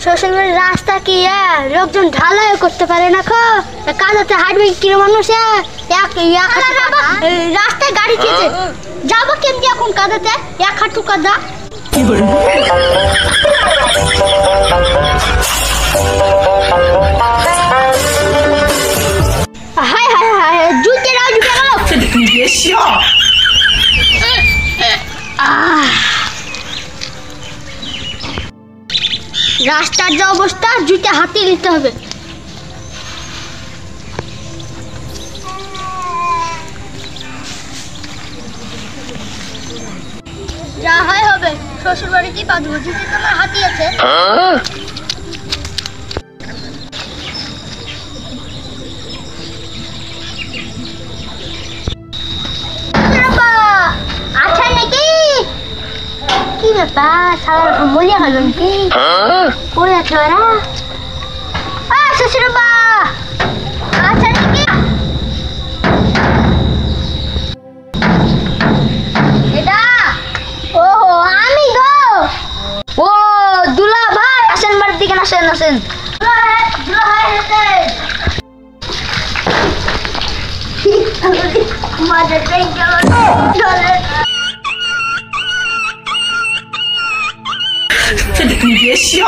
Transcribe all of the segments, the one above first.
শ্বশুরবাড়ির রাস্তা কি লোকজন ঢালাই করতে পারে না খো কাদাতে হাঁটবে কি মানুষ রাস্তায় গাড়ি চেয়েছে যাবো কেমনি এখন কাদাতে এক হাঁটু কাদা হায় হায় হায় জুতে রাও জুতে গেল রাস্তার যে অবস্থা জুতে হাতে নিতে হবে যা হয় হবে শ্বশুর বাড়িতেই বাঁধবো জুতে তোমার হাতি আছে আচ্ছা নাকি কি ব্যাপার সারা মজা হলো নাকি কই আছো ওরা শ্বশুর বা আচ্ছা নাকি এটা ওহো আমি গো ও দুলা ভাই আসেন বাড়ির দিকে আসেন আসেন দুলা ভাই মজা পেয়ে গেল你别笑。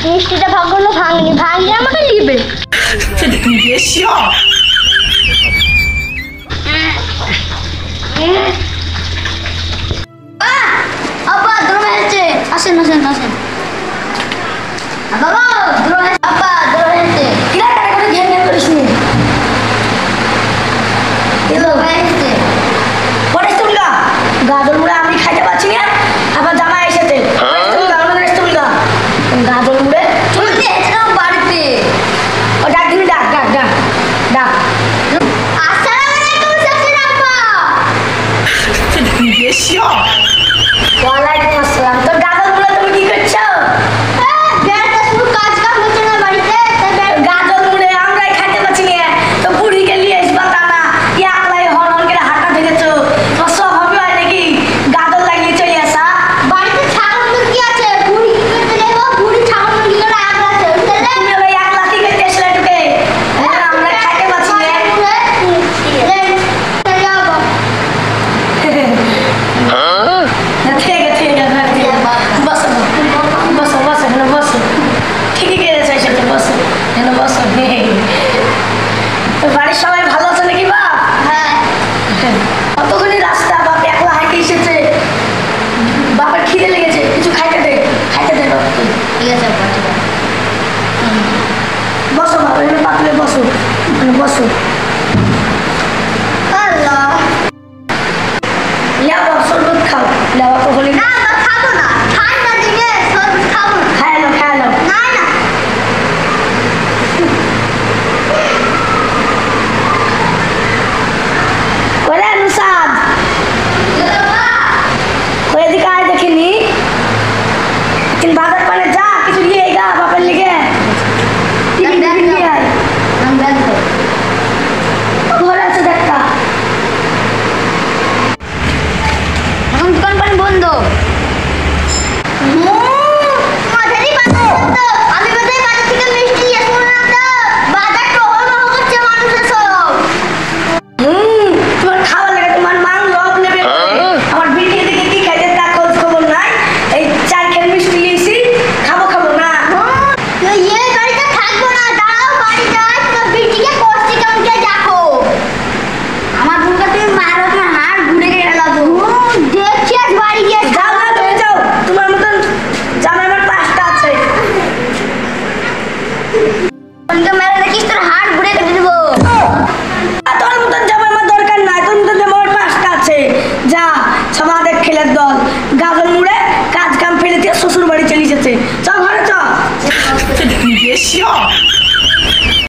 মিষ্টিটা ভাঙলো ভাঙনি ভাঙলে আমাকে নিবে你别笑。আব্বা দূরে হয়েছে আসেন আসেন আসেন বাবা দূরে আব্বা দূরে হয়েছে কিরা টাকা করে গেম গেম করিস নি এলো হয়েছে পরে তুলগা গাজর মুড়া আমি খাইতে পাচ্ছি না আবার জামা এসেছে তুলগা আমাদের তুলগা গাজর মুড়ে চলতে এসে বাড়িতে ও ডাক দিবি ডাক ডাক ডাক ডাক আসসালামু আলাইকুম শ্বশুর আব্বা你别笑。ওয়ালাইকুম আসসালাম তো গাজর মুড়া তুমি কি করছো বেড়াতে শুধু কাজ কাম হচ্ছে না বাড়িতে গাজর মুড়ে আমরাই খাইতে পাচ্ছি না তো বুড়িকে নিয়ে আসবা তা না একলাই হরন করে হাঁটা ধরেছো তোমার সব হবে হয় নাকি গাজর লাগিয়ে চলে আসা বাড়িতে ছাগল মুরগি আছে বুড়ি কি করতে যাবো বুড়ি ছাগল মুরগি করে আগ আছে তুমি ওই একলা কি করতে আসলে ঢুকে আমরা খাইতে পাচ্ছি না ঠিক আছে ঠিক আছে বসো বসো বসো এখানে বসো ঠিকই কেড়েছে সেটা বসো এখানে বসো তো বাড়ির সবাই ভালো আছে নাকি বাপ হ্যাঁ কতখানি রাস্তা বাপ একলা হাঁটে এসেছে বাপের খিদে লেগেছে কিছু খাইতে দে বাপকে ঠিক আছে বসো বাপ এখানে পাতলে বসো এখানে বসো